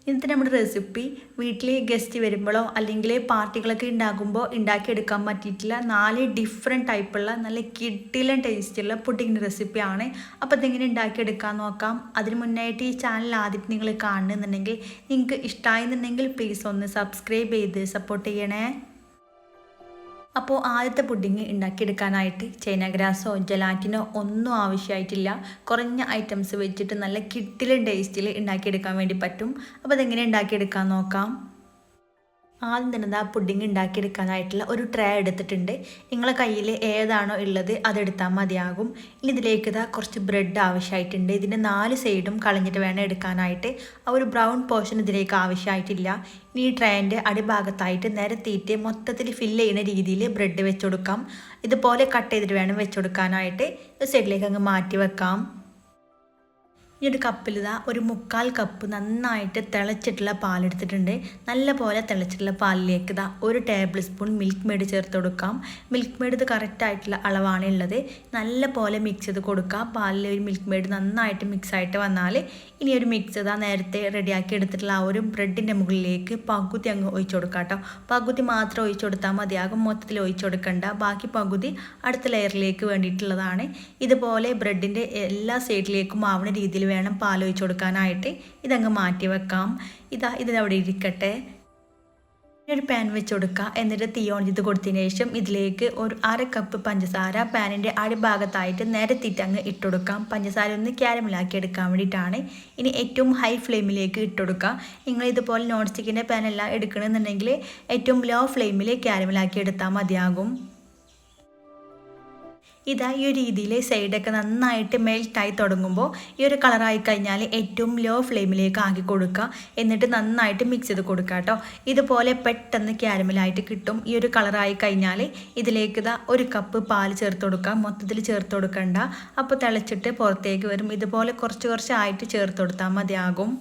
ഇന്നത്തെ നമ്മുടെ റെസിപ്പി വീട്ടിൽ ഗസ്റ്റ് വരുമ്പോഴോ അല്ലെങ്കിൽ പാർട്ടികളൊക്കെ ഉണ്ടാകുമ്പോൾ ഉണ്ടാക്കിയെടുക്കാൻ പറ്റിയിട്ടുള്ള 4 ഡിഫറെൻറ്റ് ടൈപ്പുള്ള നല്ല കിടിലൻ ടേസ്റ്റുള്ള പുഡിങ്ങിൻ്റെ റെസിപ്പിയാണ്. അപ്പോൾ അതെങ്ങനെ ഉണ്ടാക്കിയെടുക്കാൻ നോക്കാം. അതിന് മുന്നായിട്ട് ഈ ചാനൽ ആദ്യം നിങ്ങൾ കാണുന്നുണ്ടെങ്കിൽ നിങ്ങൾക്ക് ഇഷ്ടമായെന്നുണ്ടെങ്കിൽ പ്ലീസ് ഒന്ന് സബ്സ്ക്രൈബ് ചെയ്ത് സപ്പോർട്ട് ചെയ്യണേ. അപ്പോൾ ആദ്യത്തെ പുഡിങ് ഉണ്ടാക്കിയെടുക്കാനായിട്ട് ചൈന ഗ്രാസോ ജലാറ്റിനോ ഒന്നും ആവശ്യമായിട്ടില്ല. കുറഞ്ഞ ഐറ്റംസ് വെച്ചിട്ട് നല്ല കിടിലൻ ടേസ്റ്റിൽ ഉണ്ടാക്കിയെടുക്കാൻ വേണ്ടി പറ്റും. അപ്പോൾ അതെങ്ങനെ ഉണ്ടാക്കിയെടുക്കാൻ നോക്കാം. ആദ്യം തന്നെ പുഡിങ് ഉണ്ടാക്കിയെടുക്കാനായിട്ടുള്ള ഒരു ട്രേ എടുത്തിട്ടുണ്ട്. നിങ്ങളെ കയ്യിൽ ഏതാണോ ഉള്ളത് അതെടുത്താൽ മതിയാകും. ഇനി ഇതിലേക്ക് കുറച്ച് ബ്രെഡ് ആവശ്യമായിട്ടുണ്ട്. ഇതിൻ്റെ 4 സൈഡും കളഞ്ഞിട്ട് വേണം എടുക്കാനായിട്ട്. ആ ഒരു ബ്രൗൺ പോർഷൻ ഇതിലേക്ക് ആവശ്യമായിട്ടില്ല. ഇനി ഈ ട്രേൻ്റെ അടിഭാഗത്തായിട്ട് നിരത്തിയിട്ട് മൊത്തത്തിൽ ഫില്ല് ചെയ്യുന്ന രീതിയിൽ ബ്രെഡ് വെച്ച് കൊടുക്കാം. ഇതുപോലെ കട്ട് ചെയ്തിട്ട് വേണം വെച്ച് കൊടുക്കാനായിട്ട്. സൈഡിലേക്ക് അങ്ങ് മാറ്റി വെക്കാം. ഈ ഒരു കപ്പിൽ ഒരു 1/4 കപ്പ് നന്നായിട്ട് തിളച്ചിട്ടുള്ള പാലെടുത്തിട്ടുണ്ട്. നല്ല പോലെ തിളച്ചിട്ടുള്ള പാലിലേക്ക് 1 ടേബിൾ സ്പൂൺ മിൽക്ക് മെയ്ഡ് ചേർത്ത് കൊടുക്കാം. മിൽക്ക് മെയ്ഡ് ഇത് കറക്റ്റായിട്ടുള്ള അളവാണ് ഉള്ളത്. നല്ല പോലെ മിക്സ് ചെയ്ത് കൊടുക്കാം. പാലിൽ ഒരു മിൽക്ക് മെയ്ഡ് നന്നായിട്ട് മിക്സ് ആയിട്ട് വന്നാൽ ഇനി ഒരു മിക്സ് നേരത്തെ റെഡിയാക്കി എടുത്തിട്ടുള്ള ആ ഒരു ബ്രെഡിൻ്റെ മുകളിലേക്ക് പകുതി അങ്ങ് ഒഴിച്ചു കൊടുക്കാം കേട്ടോ. പകുതി മാത്രം ഒഴിച്ചു കൊടുത്താൽ മതിയാകും. മൊത്തത്തിൽ ഒഴിച്ചു കൊടുക്കണ്ട. ബാക്കി പകുതി അടുത്ത ലെയറിലേക്ക് വേണ്ടിയിട്ടുള്ളതാണ്. ഇതുപോലെ ബ്രെഡിൻ്റെ എല്ലാ സൈഡിലേക്കും ആവുന്ന രീതിയിൽ വേണം പാൽ ഒഴിച്ചു കൊടുക്കാനായിട്ട്. ഇതങ്ങ് മാറ്റി വെക്കാം. ഇതവിടെ ഇരിക്കട്ടെ. ഒരു പാൻ വെച്ച് കൊടുക്കുക. എന്നിട്ട് തീ ഓൺ ചെയ്ത് കൊടുത്തതിന് ശേഷം ഇതിലേക്ക് ഒരു 1/2 കപ്പ് പഞ്ചസാര പാനിൻ്റെ അടിഭാഗത്തായിട്ട് നിരത്തിയിട്ട് അങ്ങ് ഇട്ടുകൊടുക്കാം. പഞ്ചസാര ഒന്ന് ക്യാരമലാക്കി എടുക്കാൻ വേണ്ടിയിട്ടാണ്. ഇനി ഏറ്റവും ഹൈ ഫ്ലെയിമിലേക്ക് ഇട്ടുകൊടുക്കുക. നിങ്ങൾ ഇതുപോലെ നോൺ സ്റ്റിക്കിൻ്റെ പാനെല്ലാം എടുക്കണമെന്നുണ്ടെങ്കിൽ ഏറ്റവും ലോ ഫ്ലെയിമിൽ ക്യാരമലാക്കി എടുത്താൽ മതിയാകും. ഈ ഒരു രീതിയിൽ സൈഡൊക്കെ നന്നായിട്ട് മെൽറ്റായി തുടങ്ങുമ്പോൾ ഈ ഒരു കളറായി കഴിഞ്ഞാൽ ഏറ്റവും ലോ ഫ്ലെയിമിലേക്ക് ആക്കി കൊടുക്കുക. എന്നിട്ട് നന്നായിട്ട് മിക്സ് ചെയ്ത് കൊടുക്കുക കേട്ടോ. ഇതുപോലെ പെട്ടെന്ന് ക്യാരമലായിട്ട് കിട്ടും. ഈ ഒരു കളറായി കഴിഞ്ഞാൽ ഇതിലേക്ക് 1 കപ്പ് പാൽ ചേർത്ത് കൊടുക്കുക. മൊത്തത്തിൽ ചേർത്ത് കൊടുക്കണ്ട. അപ്പോൾ തിളച്ചിട്ട് പുറത്തേക്ക് വരും. ഇതുപോലെ കുറച്ച് കുറച്ചായിട്ട് ചേർത്ത് കൊടുത്താൽ മതിയാകും.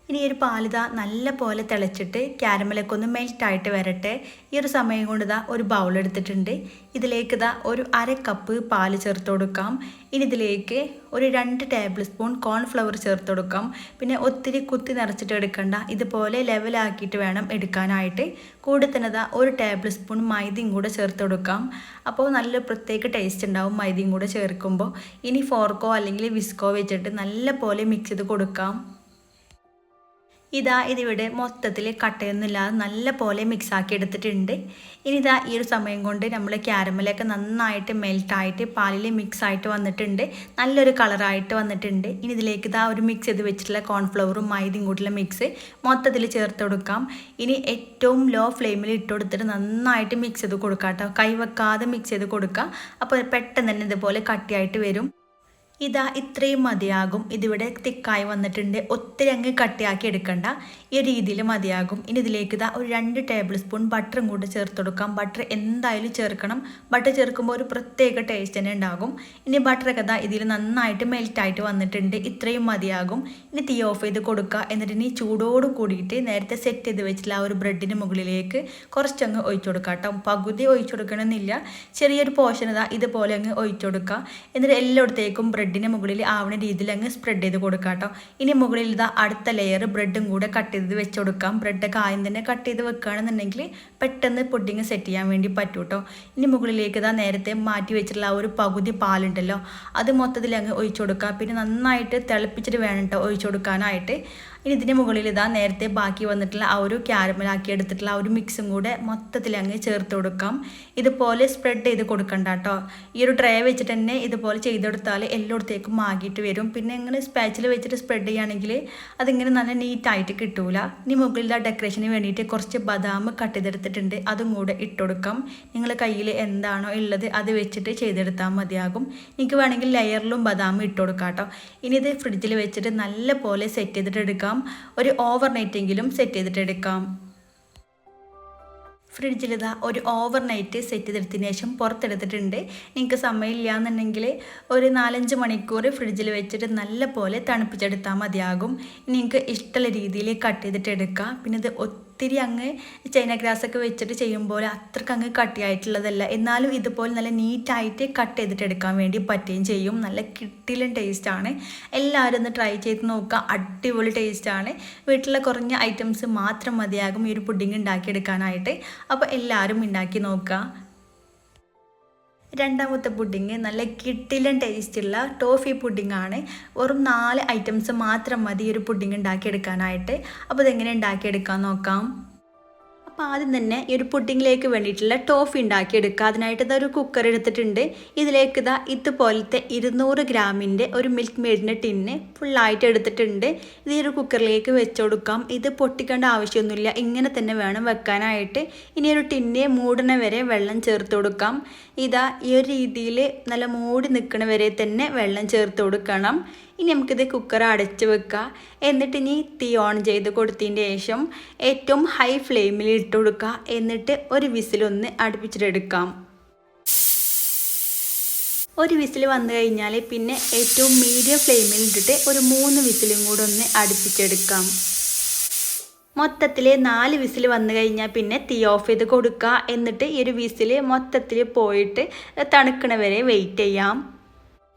ഇനി ഒരു പാൽ നല്ല പോലെ തിളച്ചിട്ട് ക്യാരമലൊക്കെ ഒന്ന് മെൽറ്റായിട്ട് വരട്ടെ. ഈ ഒരു സമയം കൊണ്ട് ഒരു ബൗൾ എടുത്തിട്ടുണ്ട്. ഇതിലേക്ക് ഒരു 1/2 കപ്പ് പാൽ ചേർത്ത് കൊടുക്കാം. ഇനി ഇതിലേക്ക് ഒരു 2 ടേബിൾ സ്പൂൺ കോൺഫ്ലവർ ചേർത്ത് കൊടുക്കാം. പിന്നെ ഒത്തിരി കുത്തി നിറച്ചിട്ട് എടുക്കണ്ട. ഇതുപോലെ ലെവലാക്കിയിട്ട് വേണം എടുക്കാനായിട്ട്. കൂടെ തന്നെ 1 ടേബിൾ സ്പൂൺ മൈദയും കൂടെ ചേർത്ത് കൊടുക്കാം. അപ്പോൾ നല്ല പ്രത്യേക ടേസ്റ്റ് ഉണ്ടാവും മൈദയും കൂടെ ചേർക്കുമ്പോൾ. ഇനി ഫോർക്കോ അല്ലെങ്കിൽ വിസ്കോ വെച്ചിട്ട് നല്ല പോലെ മിക്സ് ചെയ്ത് കൊടുക്കാം. ഇതിവിടെ മൊത്തത്തിൽ കട്ടയൊന്നുമില്ലാതെ നല്ല പോലെ മിക്സാക്കി എടുത്തിട്ടുണ്ട്. ഇനി ഈ ഒരു സമയം കൊണ്ട് നമ്മൾ ക്യാരമലൊക്കെ നന്നായിട്ട് മെൽറ്റായിട്ട് പാലിൽ മിക്സായിട്ട് വന്നിട്ടുണ്ട്. നല്ലൊരു കളറായിട്ട് വന്നിട്ടുണ്ട്. ഇനി ഇതിലേക്ക് ഒരു മിക്സ് ചെയ്ത് വെച്ചിട്ടുള്ള കോൺഫ്ലവറും മൈദയും കൂട്ടിയുള്ള മിക്സ് മൊത്തത്തിൽ ചേർത്ത് കൊടുക്കാം. ഇനി ഏറ്റവും ലോ ഫ്ലെയിമിൽ ഇട്ട് കൊടുത്തിട്ട് നന്നായിട്ട് മിക്സ് ചെയ്ത് കൊടുക്കാം കേട്ടോ. കൈവെക്കാതെ മിക്സ് ചെയ്ത് കൊടുക്കുക. അപ്പോൾ പെട്ടെന്ന് തന്നെ ഇതുപോലെ കട്ടിയായിട്ട് വരും. ഇത്രയും മതിയാകും. ഇതിവിടെ തിക്കായി വന്നിട്ടുണ്ട്. ഒത്തിരി അങ്ങ് കട്ടിയാക്കി എടുക്കണ്ട. ഈ രീതിയിൽ മതിയാകും. ഇനി ഇതിലേക്ക് ഒരു 2 ടേബിൾ സ്പൂൺ ബട്ടറും കൂടെ ചേർത്ത് കൊടുക്കാം. ബട്ടർ എന്തായാലും ചേർക്കണം. ബട്ടർ ചേർക്കുമ്പോൾ ഒരു പ്രത്യേക ടേസ്റ്റ് തന്നെ ഉണ്ടാകും. ഇനി ബട്ടറൊക്കെ ഇതിൽ നന്നായിട്ട് മെൽറ്റായിട്ട് വന്നിട്ടുണ്ട്. ഇത്രയും മതിയാകും. ഇനി തീ ഓഫ് ചെയ്ത് കൊടുക്കുക. എന്നിട്ട് ഇനി ചൂടോട് കൂടിയിട്ട് നേരത്തെ സെറ്റ് ചെയ്ത് വെച്ചിട്ടുള്ള ആ ഒരു ബ്രെഡിന് മുകളിലേക്ക് കുറച്ചങ്ങ് ഒഴിച്ചു കൊടുക്കുക കേട്ടോ. പകുതി ഒഴിച്ചു കൊടുക്കണമെന്നില്ല. ചെറിയൊരു പോർഷൻ ഇതുപോലെ അങ്ങ് ഒഴിച്ചു കൊടുക്കുക. എന്നിട്ട് എല്ലായിടത്തേക്കും ബ്രെഡിന് മുകളിൽ ആവുന്ന രീതിയിൽ അങ്ങ് സ്പ്രെഡ് ചെയ്ത് കൊടുക്കാം കേട്ടോ. ഇനി മുകളിൽ അടുത്ത ലെയർ ബ്രെഡും കൂടെ കട്ട് ചെയ്ത് വെച്ച് കൊടുക്കാം. ബ്രെഡൊക്കെ ആദ്യം തന്നെ കട്ട് ചെയ്ത് വെക്കുകയാണെന്നുണ്ടെങ്കിൽ പെട്ടെന്ന് പുഡിങ് സെറ്റ് ചെയ്യാൻ വേണ്ടി പറ്റും കേട്ടോ. ഇനി മുകളിലേക്ക് നേരത്തെ മാറ്റി വെച്ചിട്ടുള്ള ആ ഒരു പകുതി പാലുണ്ടല്ലോ അത് മൊത്തത്തിൽ അങ്ങ് ഒഴിച്ചു കൊടുക്കുക. പിന്നെ നന്നായിട്ട് തിളപ്പിച്ചിട്ട് വേണം കേട്ടോ ഒഴിച്ചു കൊടുക്കാനായിട്ട്. ഇനി ഇതിന് മുകളിൽ നേരത്തെ ബാക്കി വന്നിട്ടുള്ള ആ ഒരു ക്യാരമലാക്കി എടുത്തിട്ടുള്ള ആ ഒരു മിക്സും കൂടെ മൊത്തത്തിൽ അങ്ങ് ചേർത്ത് കൊടുക്കാം. ഇതുപോലെ സ്പ്രെഡ് ചെയ്ത് കൊടുക്കണ്ട കേട്ടോ. ഈ ഒരു ട്രേ വെച്ചിട്ട് തന്നെ ഇതുപോലെ ചെയ്തെടുത്താൽ എല്ലായിടത്തേക്കും ആകിയിട്ട് വരും. പിന്നെ ഇങ്ങനെ സ്പാച്ചിൽ വെച്ചിട്ട് സ്പ്രെഡ് ചെയ്യുകയാണെങ്കിൽ അതിങ്ങനെ നല്ല നീറ്റായിട്ട് കിട്ടൂല. ഇനി മുകളിൽ ഡെക്കറേഷന് വേണ്ടിയിട്ട് കുറച്ച് ബദാം കട്ട് ചെയ്തെടുത്തിട്ടുണ്ട്. അതും കൂടെ ഇട്ടുകൊടുക്കാം. നിങ്ങളുടെ കയ്യിൽ എന്താണോ ഉള്ളത് അത് വെച്ചിട്ട് ചെയ്തെടുത്താൽ മതിയാകും. നിങ്ങൾക്ക് വേണമെങ്കിൽ ലെയറിലും ബദാം ഇട്ട് കൊടുക്കാം കേട്ടോ. ഇനി ഇത് ഫ്രിഡ്ജിൽ വെച്ചിട്ട് നല്ല പോലെ സെറ്റ് ചെയ്തിട്ട് എടുക്കാം. ഒരു ഓവർനൈറ്റെങ്കിലും സെറ്റ് ചെയ്തിട്ട് എടുക്കാം. ഫ്രിഡ്ജിൽ ഒരു ഓവർനൈറ്റ് സെറ്റ് ചെയ്തെടുത്തതിന് ശേഷം പുറത്തെടുത്തിട്ടുണ്ട്. നിങ്ങൾക്ക് സമയമില്ല എന്നുണ്ടെങ്കിൽ ഒരു 4-5 മണിക്കൂർ ഫ്രിഡ്ജിൽ വെച്ചിട്ട് നല്ല പോലെ തണുപ്പിച്ചെടുത്താൽ മതിയാകും. നിങ്ങൾക്ക് ഇഷ്ടമുള്ള രീതിയിൽ കട്ട് ചെയ്തിട്ട് എടുക്കാം. പിന്നെ ഇത് ഒത്തിരി അങ്ങ് ചൈന ഗ്രാസൊക്കെ വെച്ചിട്ട് ചെയ്യുമ്പോൾ അത്രയ്ക്ക് അങ്ങ് കട്ടിയായിട്ടുള്ളതല്ല. എന്നാലും ഇതുപോലെ നല്ല നീറ്റായിട്ട് കട്ട് ചെയ്തിട്ട് എടുക്കാൻ വേണ്ടി പറ്റുകയും ചെയ്യും. നല്ല കിട്ടിലും ടേസ്റ്റാണ്. എല്ലാവരും ഒന്ന് ട്രൈ ചെയ്ത് നോക്കുക. അടിപൊളി ടേസ്റ്റാണ്. വീട്ടിലെ കുറഞ്ഞ ഐറ്റംസ് മാത്രം മതിയാകും ഈ ഒരു പുഡിങ് ഉണ്ടാക്കിയെടുക്കാനായിട്ട്. അപ്പോൾ എല്ലാവരും ഉണ്ടാക്കി നോക്കുക. രണ്ടാമത്തെ പുഡിങ് നല്ല കിട്ടിലും ടേസ്റ്റുള്ള ടോഫി പുഡിങ്ങാണ്. വെറും 4 ഐറ്റംസ് മാത്രം മതി ഈ ഒരു പുഡിങ് ഉണ്ടാക്കിയെടുക്കാനായിട്ട്. അപ്പോൾ ഇതെങ്ങനെ ഉണ്ടാക്കിയെടുക്കാൻ നോക്കാം. അപ്പോൾ ആദ്യം തന്നെ ഈ ഒരു പുഡിങ്ങിലേക്ക് വേണ്ടിയിട്ടുള്ള ടോഫി ഉണ്ടാക്കിയെടുക്കുക. അതിനായിട്ട് ഇതൊരു കുക്കർ എടുത്തിട്ടുണ്ട്. ഇതിലേക്ക് ഇതുപോലത്തെ 200 ഗ്രാമിൻ്റെ ഒരു മിൽക്ക് മെയ്ഡിൻ്റെ ടിന്ന് ഫുള്ളായിട്ട് എടുത്തിട്ടുണ്ട്. ഇത് ഈ ഒരു കുക്കറിലേക്ക് വെച്ച് കൊടുക്കാം. ഇത് പൊട്ടിക്കേണ്ട ആവശ്യമൊന്നുമില്ല, ഇങ്ങനെ തന്നെ വേണം വെക്കാനായിട്ട്. ഇനി ഒരു ടിന്നെ മൂടണ വരെ വെള്ളം ചേർത്ത് കൊടുക്കാം. ഈ ഒരു രീതിയിൽ നല്ല മൂടി നിൽക്കണ വരെ തന്നെ വെള്ളം ചേർത്ത് കൊടുക്കണം. ഇനി നമുക്കിത് കുക്കർ അടച്ച് വെക്കുക. എന്നിട്ട് ഇനി തീ ഓൺ ചെയ്ത് കൊടുത്തതിന് ശേഷം ഏറ്റവും ഹൈ ഫ്ലെയിമിൽ ഇട്ട് കൊടുക്കുക. എന്നിട്ട് ഒരു വിസിലൊന്ന് അടുപ്പിച്ചിട്ടെടുക്കാം. ഒരു വിസിൽ വന്നു കഴിഞ്ഞാൽ പിന്നെ ഏറ്റവും മീഡിയം ഫ്ലെയിമിൽ ഇട്ടിട്ട് ഒരു 3 വിസിലും കൂടെ ഒന്ന് അടുപ്പിച്ചെടുക്കാം. മൊത്തത്തിൽ 4 വിസിൽ വന്നു കഴിഞ്ഞാൽ പിന്നെ തീ ഓഫ് ചെയ്ത് കൊടുക്കുക. എന്നിട്ട് ഈ ഒരു വിസിൽ മൊത്തത്തിൽ പോയിട്ട് തണുക്കണ വരെ വെയിറ്റ് ചെയ്യാം.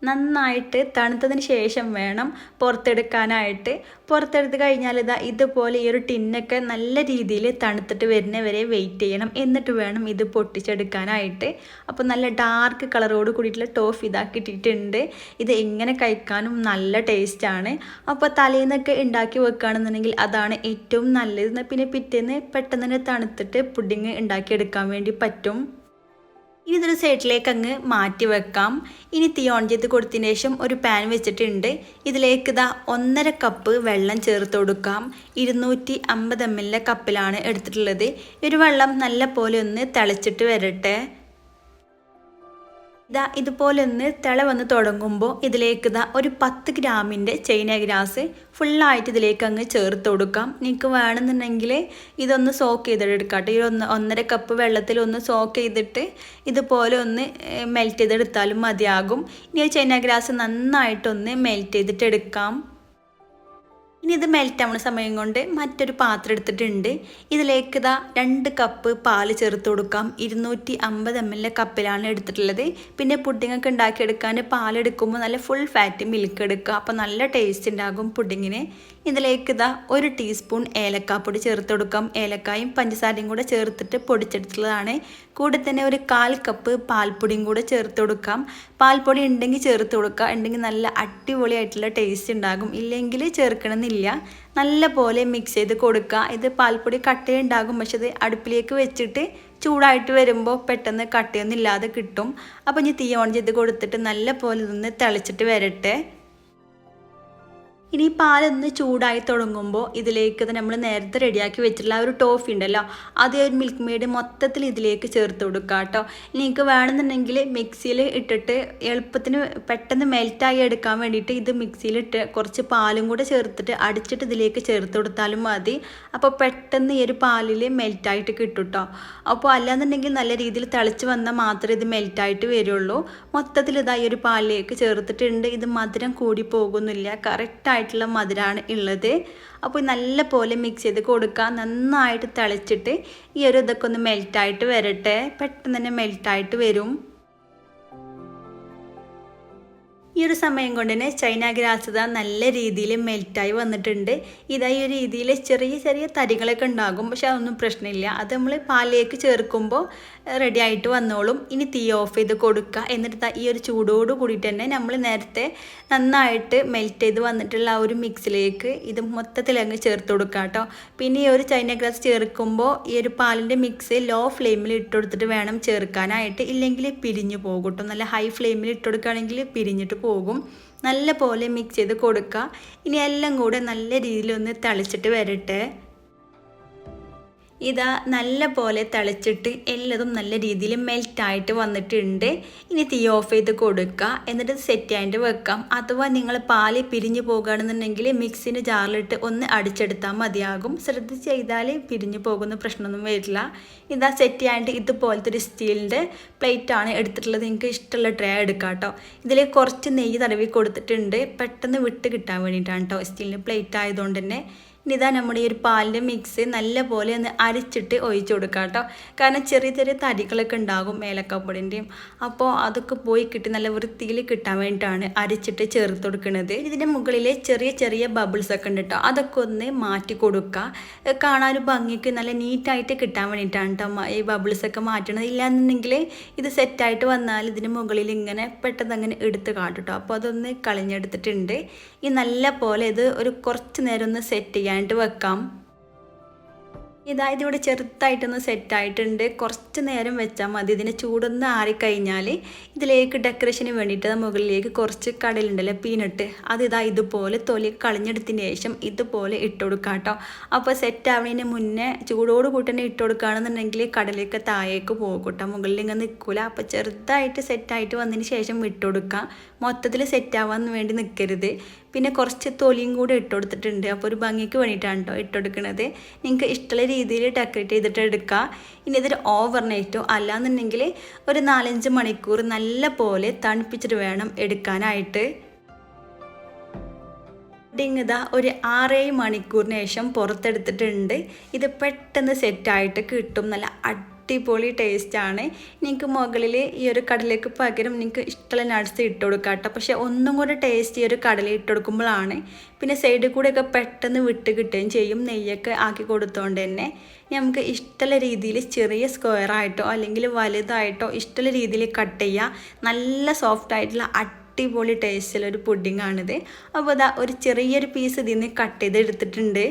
നന്നായിട്ട് തണുത്തതിന് ശേഷം വേണം പുറത്തെടുക്കാനായിട്ട്. പുറത്തെടുത്ത് കഴിഞ്ഞാൽ ഇതുപോലെ ഈ ഒരു ടിന്നൊക്കെ നല്ല രീതിയിൽ തണുത്തിട്ട് വരുന്ന വരെ വെയിറ്റ് ചെയ്യണം. എന്നിട്ട് വേണം ഇത് പൊട്ടിച്ചെടുക്കാനായിട്ട്. അപ്പോൾ നല്ല ഡാർക്ക് കളറോട് കൂടിയിട്ടുള്ള ടോഫി കിട്ടിയിട്ടുണ്ട്. ഇത് എങ്ങനെ കഴിക്കാനും നല്ല ടേസ്റ്റാണ്. അപ്പോൾ തലേന്നൊക്കെ ഉണ്ടാക്കി വെക്കുകയാണെന്നുണ്ടെങ്കിൽ അതാണ് ഏറ്റവും നല്ലത്. പിന്നെ പിറ്റേന്ന് പെട്ടെന്ന് തന്നെ തണുത്തിട്ട് പുഡിങ് ഉണ്ടാക്കിയെടുക്കാൻ വേണ്ടി പറ്റും. ഇനി ഇതൊരു സൈഡിലേക്ക് അങ്ങ് മാറ്റി വെക്കാം. ഇനി തീ ഓൺ ചെയ്ത് കൊടുത്തതിന് ശേഷം ഒരു പാൻ വെച്ചിട്ടുണ്ട്. ഇതിലേക്ക് 1.5 കപ്പ് വെള്ളം ചേർത്ത് കൊടുക്കാം. 250 ml കപ്പിലാണ് എടുത്തിട്ടുള്ളത്. ഈ ഒരു വെള്ളം നല്ല പോലെ ഒന്ന് തിളച്ചിട്ട് വരട്ടെ. ഇതുപോലെ ഒന്ന് തിള വന്ന് തുടങ്ങുമ്പോൾ ഇതിലേക്ക് ഒരു 10 ഗ്രാമിൻ്റെ ചൈന ഗ്രാസ് ഫുള്ളായിട്ട് ഇതിലേക്ക് അങ്ങ് ചേർത്ത് കൊടുക്കാം. നിങ്ങൾക്ക് വേണമെന്നുണ്ടെങ്കിൽ ഇതൊന്ന് സോക്ക് ചെയ്തെടുക്കാം കേട്ടോ. ഈ 1.5 കപ്പ് വെള്ളത്തിൽ ഒന്ന് സോക്ക് ചെയ്തിട്ട് ഇതുപോലെ ഒന്ന് മെൽറ്റ് ചെയ്തെടുത്താലും മതിയാകും. ഇനി ചൈന ഗ്രാസ് നന്നായിട്ടൊന്ന് മെൽറ്റ് ചെയ്തിട്ട് എടുക്കാം. ഇനി ഇത് മെൽറ്റ് ആവുന്ന സമയം കൊണ്ട് മറ്റൊരു പാത്രം എടുത്തിട്ടുണ്ട്. ഇതിലേക്ക് 2 കപ്പ് പാൽ ചേർത്ത് കൊടുക്കാം. 250 ml കപ്പിലാണ് എടുത്തിട്ടുള്ളത്. പിന്നെ പുഡിങ്ങൊക്കെ ഉണ്ടാക്കിയെടുക്കാൻ പാലെടുക്കുമ്പോൾ നല്ല ഫുൾ ഫാറ്റ് മിൽക്ക് എടുക്കുക. അപ്പോൾ നല്ല ടേസ്റ്റ് ഉണ്ടാകും പുഡിങ്ങിന്. ഇതിലേക്ക് 1 ടീസ്പൂൺ ഏലക്കാപ്പൊടി ചേർത്ത് കൊടുക്കാം. ഏലക്കായും പഞ്ചസാരയും കൂടെ ചേർത്തിട്ട് പൊടിച്ചെടുത്തുള്ളതാണ്. കൂടെ തന്നെ ഒരു 1/4 കപ്പ് പാൽപ്പൊടിയും കൂടെ ചേർത്ത് കൊടുക്കാം. പാൽപ്പൊടി ഉണ്ടെങ്കിൽ ചേർത്ത് കൊടുക്കുക. ഉണ്ടെങ്കിൽ നല്ല അടിപൊളിയായിട്ടുള്ള ടേസ്റ്റ് ഉണ്ടാകും. ഇല്ലെങ്കിൽ ചേർക്കണമെന്നില്ല. നല്ല പോലെ മിക്സ് ചെയ്ത് കൊടുക്കുക. ഇത് പാൽപ്പൊടി കട്ടയുണ്ടാകും, പക്ഷെ ഇത് അടുപ്പിലേക്ക് വെച്ചിട്ട് ചൂടായിട്ട് വരുമ്പോൾ പെട്ടെന്ന് കട്ടയൊന്നും ഇല്ലാതെ കിട്ടും. അപ്പോൾ ഇനി തീ ഓൺ ചെയ്ത് കൊടുത്തിട്ട് നല്ല പോലെ ഇതൊന്ന് തിളച്ചിട്ട് വരട്ടെ. ഇനി പാലൊന്ന് ചൂടായി തുടങ്ങുമ്പോൾ ഇതിലേക്ക് നമ്മൾ നേരത്തെ റെഡിയാക്കി വെച്ചിട്ടുള്ള ഒരു ടോഫി ഉണ്ടല്ലോ, അതേ ഒരു മിൽക്ക് മെയ്ഡ് മൊത്തത്തിൽ ഇതിലേക്ക് ചേർത്ത് കൊടുക്കുക കേട്ടോ. നിങ്ങൾക്ക് വേണമെന്നുണ്ടെങ്കിൽ മിക്സിയിൽ ഇട്ടിട്ട് എളുപ്പത്തിന് പെട്ടെന്ന് മെൽറ്റായി എടുക്കാൻ വേണ്ടിയിട്ട് ഇത് മിക്സിയിലിട്ട് കുറച്ച് പാലും കൂടെ ചേർത്തിട്ട് അടിച്ചിട്ട് ഇതിലേക്ക് ചേർത്ത് കൊടുത്താലും മതി. അപ്പോൾ പെട്ടെന്ന് ഈ ഒരു പാലിൽ മെൽറ്റായിട്ട് കിട്ടും കേട്ടോ. അപ്പോൾ അല്ലാന്നുണ്ടെങ്കിൽ നല്ല രീതിയിൽ തിളച്ച് വന്നാൽ മാത്രമേ ഇത് മെൽറ്റായിട്ട് വരുള്ളൂ. മൊത്തത്തിൽ ഈ ഒരു പാലിലേക്ക് ചേർത്തിട്ടുണ്ട്. ഇത് മധുരം കൂടി പോകുന്നില്ല, കറക്റ്റായിട്ടുള്ള മധുരമാണ് ഉള്ളത്. അപ്പോൾ നല്ല പോലെ മിക്സ് ചെയ്ത് കൊടുക്കുക. നന്നായിട്ട് തിളച്ചിട്ട് ഈ ഒരു ഇതൊക്കെ ഒന്ന് മെൽറ്റായിട്ട് വരട്ടെ. പെട്ടെന്ന് തന്നെ മെൽറ്റായിട്ട് വരും. ഈ ഒരു സമയം കൊണ്ട് തന്നെ ചൈന ഗ്രാസ് നല്ല രീതിയിൽ മെൽറ്റായി വന്നിട്ടുണ്ട്. ഈ ഒരു രീതിയിൽ ചെറിയ ചെറിയ തരികളൊക്കെ ഉണ്ടാകും, പക്ഷെ അതൊന്നും പ്രശ്നമില്ല. അത് നമ്മൾ പാലിലേക്ക് ചേർക്കുമ്പോൾ റെഡി ആയിട്ട് വന്നോളും. ഇനി തീ ഓഫ് ചെയ്ത് കൊടുക്കുക. എന്നിട്ട് ഈ ഒരു ചൂടോട് കൂടിയിട്ട് തന്നെ നമ്മൾ നേരത്തെ നന്നായിട്ട് മെൽറ്റ് ചെയ്ത് വന്നിട്ടുള്ള ആ ഒരു മിക്സിലേക്ക് ഇത് മൊത്തത്തിൽ അങ്ങ് ചേർത്ത് കൊടുക്കുക കേട്ടോ. പിന്നെ ഈ ഒരു ചൈന ഗ്രാസ് ചേർക്കുമ്പോൾ ഈ ഒരു പാലിൻ്റെ മിക്സ് ലോ ഫ്ലെയിമിൽ ഇട്ട് കൊടുത്തിട്ട് വേണം ചേർക്കാനായിട്ട്. ഇല്ലെങ്കിൽ പിരിഞ്ഞു പോകും കേട്ടോ. നല്ല ഹൈ ഫ്ലെയിമിൽ ഇട്ട് കൊടുക്കുകയാണെങ്കിൽ പിരിഞ്ഞിട്ട് പോകും. നല്ല പോലെ മിക്സ് ചെയ്ത് കൊടുക്കുക. ഇനി എല്ലാം കൂടെ നല്ല രീതിയിൽ ഒന്ന് തിളച്ചിട്ട് വരട്ടെ. നല്ല പോലെ തിളച്ചിട്ട് എല്ലാതും നല്ല രീതിയിൽ മെൽറ്റായിട്ട് വന്നിട്ടുണ്ട്. ഇനി തീ ഓഫ് ചെയ്ത് കൊടുക്കുക. എന്നിട്ട് സെറ്റ് ആയിട്ട് വെക്കാം. അഥവാ നിങ്ങൾ പാല് പിരിഞ്ഞു പോകുകയാണെന്നുണ്ടെങ്കിൽ മിക്സിൻ്റെ ജാറിലിട്ട് ഒന്ന് അടിച്ചെടുത്താൽ മതിയാകും. ശ്രദ്ധിച്ച് ചെയ്താൽ പിരിഞ്ഞു പോകുന്ന പ്രശ്നമൊന്നും വരില്ല. സെറ്റ് ആയിട്ട് ഇതുപോലത്തെ ഒരു സ്റ്റീലിൻ്റെ പ്ലേറ്റാണ് എടുത്തിട്ടുള്ളത്. നിങ്ങൾക്ക് ഇഷ്ടമുള്ള ട്രേ എടുക്കാം കേട്ടോ. ഇതിൽ കുറച്ച് നെയ്യ് തടവി കൊടുത്തിട്ടുണ്ട്. പെട്ടെന്ന് വിട്ട് കിട്ടാൻ വേണ്ടിയിട്ടാണ് കേട്ടോ. സ്റ്റീലിൻ്റെ പ്ലേറ്റ് ആയതുകൊണ്ട് തന്നെ ഇനി ഇതാ നമ്മുടെ ഈ ഒരു പാലിൻ്റെ മിക്സ് നല്ല പോലെ ഒന്ന് അരിച്ചിട്ട് ഒഴിച്ചു കൊടുക്കാം കേട്ടോ. കാരണം ചെറിയ ചെറിയ തരികളൊക്കെ ഉണ്ടാകും ഏലക്കാപ്പൊടിൻ്റെയും. അപ്പോൾ അതൊക്കെ പോയി കിട്ടി നല്ല വൃത്തിയിൽ കിട്ടാൻ വേണ്ടിയിട്ടാണ് അരിച്ചിട്ട് ചേർത്ത് കൊടുക്കുന്നത്. ഇതിൻ്റെ മുകളിൽ ചെറിയ ചെറിയ ബബിൾസ് ഒക്കെ ഉണ്ട് കേട്ടോ. അതൊക്കെ ഒന്ന് മാറ്റി കൊടുക്കുക. കാണാൻ ഭംഗിക്ക് നല്ല നീറ്റായിട്ട് കിട്ടാൻ വേണ്ടിയിട്ടാണ് കേട്ടോ ഈ ബബിൾസൊക്കെ മാറ്റണത്. ഇല്ലാന്നുണ്ടെങ്കിൽ ഇത് സെറ്റായിട്ട് വന്നാൽ ഇതിന് മുകളിൽ ഇങ്ങനെ പെട്ടെന്ന് അങ്ങനെ എടുത്ത് കാട്ടും കേട്ടോ. അപ്പോൾ അതൊന്ന് കളഞ്ഞെടുത്തിട്ടുണ്ട്. ഈ നല്ല പോലെ ഇത് ഒരു കുറച്ച് നേരം ഒന്ന് സെറ്റ് ചെയ്യാനായിട്ട് വെക്കാം. ഇതിവിടെ ചെറുതായിട്ടൊന്ന് സെറ്റായിട്ടുണ്ട്. കുറച്ച് നേരം വെച്ചാൽ മതി. ഇതിന് ചൂടൊന്ന് ആറിക്കഴിഞ്ഞാൽ ഇതിലേക്ക് ഡെക്കറേഷന് വേണ്ടിയിട്ട് മുകളിലേക്ക് കുറച്ച് കടലുണ്ടല്ലോ പീനട്ട്, ഇതുപോലെ തൊലി കളഞ്ഞെടുത്തതിന് ശേഷം ഇതുപോലെ ഇട്ട് കൊടുക്കാം കേട്ടോ. അപ്പോൾ സെറ്റ് ആവുന്നതിന് മുന്നേ ചൂടോട് കൂട്ടി തന്നെ ഇട്ട് കൊടുക്കുകയാണെന്നുണ്ടെങ്കിൽ കടലേക്ക് താഴേക്ക് പോകും കേട്ടോ, മുകളിൽ ഇങ്ങനെ നിൽക്കില്ല. അപ്പോൾ ചെറുതായിട്ട് സെറ്റായിട്ട് വന്നതിന് ശേഷം ഇട്ട് കൊടുക്കാം. മൊത്തത്തിൽ സെറ്റാവാൻ വേണ്ടി നിൽക്കരുത്. പിന്നെ കുറച്ച് തൊലിയും കൂടെ ഇട്ട് കൊടുത്തിട്ടുണ്ട്. അപ്പോൾ ഒരു ഭംഗിക്ക് വേണ്ടിയിട്ടാണ് കേട്ടോ ഇട്ട് കൊടുക്കുന്നത്. നിങ്ങൾക്ക് ഇഷ്ടമുള്ള രീതിയിൽ ഡെക്കറേറ്റ് ചെയ്തിട്ട് എടുക്കുക. ഇനി ഇതൊരു ഓവർനൈറ്റോ അല്ലാന്നുണ്ടെങ്കിൽ ഒരു 4-5 മണിക്കൂർ നല്ല പോലെ തണുപ്പിച്ചിട്ട് വേണം എടുക്കാനായിട്ട്. ഒരു 6-7 മണിക്കൂറിന് ശേഷം പുറത്തെടുത്തിട്ടുണ്ട്. ഇത് പെട്ടെന്ന് സെറ്റായിട്ട് കിട്ടും. നല്ല അടിപൊളി ടേസ്റ്റാണ്. നിങ്ങൾക്ക് മുകളിൽ ഈ ഒരു കടലേക്ക് പകരം നിങ്ങൾക്ക് ഇഷ്ടമുള്ള നട്ട്സ് ഇട്ട് കൊടുക്കാം കേട്ടോ. പക്ഷേ ഒന്നും കൂടെ ടേസ്റ്റ് ഈ ഒരു കടല ഇട്ട് കൊടുക്കുമ്പോഴാണ്. പിന്നെ സൈഡിൽ കൂടെയൊക്കെ പെട്ടെന്ന് വിട്ട് കിട്ടുകയും ചെയ്യും, നെയ്യൊക്കെ ആക്കി കൊടുത്തോണ്ട് തന്നെ. നമുക്ക് ഇഷ്ടമുള്ള രീതിയിൽ ചെറിയ സ്ക്വയറായിട്ടോ അല്ലെങ്കിൽ വലുതായിട്ടോ ഇഷ്ടമുള്ള രീതിയിൽ കട്ട് ചെയ്യുക. നല്ല സോഫ്റ്റ് ആയിട്ടുള്ള അടിപൊളി ടേസ്റ്റിലൊരു പുഡിങ്ങാണിത്. അപ്പോൾ ഒരു ചെറിയൊരു പീസ് ഇതിൽ നിന്ന് കട്ട് ചെയ്ത് എടുത്തിട്ടുണ്ട്.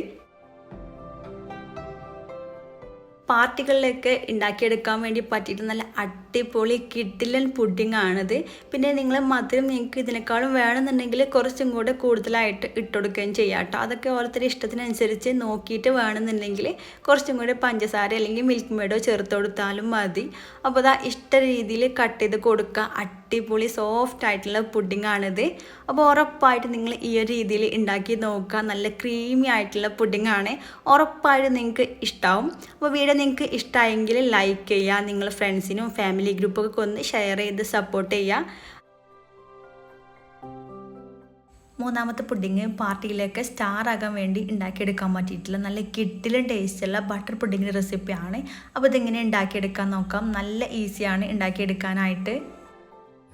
പാർട്ടികളിലൊക്കെ ഉണ്ടാക്കിയെടുക്കാൻ വേണ്ടി പറ്റിയിട്ട് നല്ല അടിപൊളി കിഡിലൻ പുഡിംഗ് ആണിത്. പിന്നെ നിങ്ങൾ മധുരം നിങ്ങൾക്ക് ഇതിനേക്കാളും വേണമെന്നുണ്ടെങ്കിൽ കുറച്ചും കൂടെ കൂടുതലായിട്ട് ഇട്ടുകൊടുക്കുകയും ചെയ്യാം കേട്ടോ. അതൊക്കെ ഓരോരുത്തരുടെ ഇഷ്ടത്തിനനുസരിച്ച് നോക്കിയിട്ട് വേണമെന്നുണ്ടെങ്കിൽ കുറച്ചും കൂടെ പഞ്ചസാര അല്ലെങ്കിൽ മിൽക്ക് മെയ്ഡോ ചേർത്ത് കൊടുത്താലും മതി. അപ്പോൾ ഇഷ്ട രീതിയിൽ കട്ട് ചെയ്ത് കൊടുക്കുക. അടിപൊളി സോഫ്റ്റ് ആയിട്ടുള്ള പുഡിംഗ് ആണിത്. അപ്പോൾ ഉറപ്പായിട്ട് നിങ്ങൾ ഈ ഒരു രീതിയിൽ ഉണ്ടാക്കി നോക്കുക. നല്ല ക്രീമി ആയിട്ടുള്ള പുഡിംഗ് ആണ്. ഉറപ്പായിട്ട് നിങ്ങൾക്ക് ഇഷ്ടമാവും. അപ്പോൾ വീഡിയോ നിങ്ങൾക്ക് ഇഷ്ടമായെങ്കിൽ ലൈക്ക് ചെയ്യുക. നിങ്ങൾ ഫ്രണ്ട്സിനും ഫാമിലി ഗ്രൂപ്പൊക്കെ ഒന്ന് ഷെയർ ചെയ്ത് സപ്പോർട്ട് ചെയ്യുക. മൂന്നാമത്തെ പുഡിങ് പാർട്ടിയിലൊക്കെ സ്റ്റാർ ആകാൻ വേണ്ടി ഉണ്ടാക്കിയെടുക്കാൻ പറ്റിയിട്ടുള്ള നല്ല കിഡിലും ടേസ്റ്റുള്ള ബട്ടർ പുഡിങ്ങിൻ്റെ റെസിപ്പിയാണ്. അപ്പോൾ ഇതെങ്ങനെ ഉണ്ടാക്കിയെടുക്കാൻ നോക്കാം. നല്ല ഈസിയാണ് ഉണ്ടാക്കിയെടുക്കാനായിട്ട്.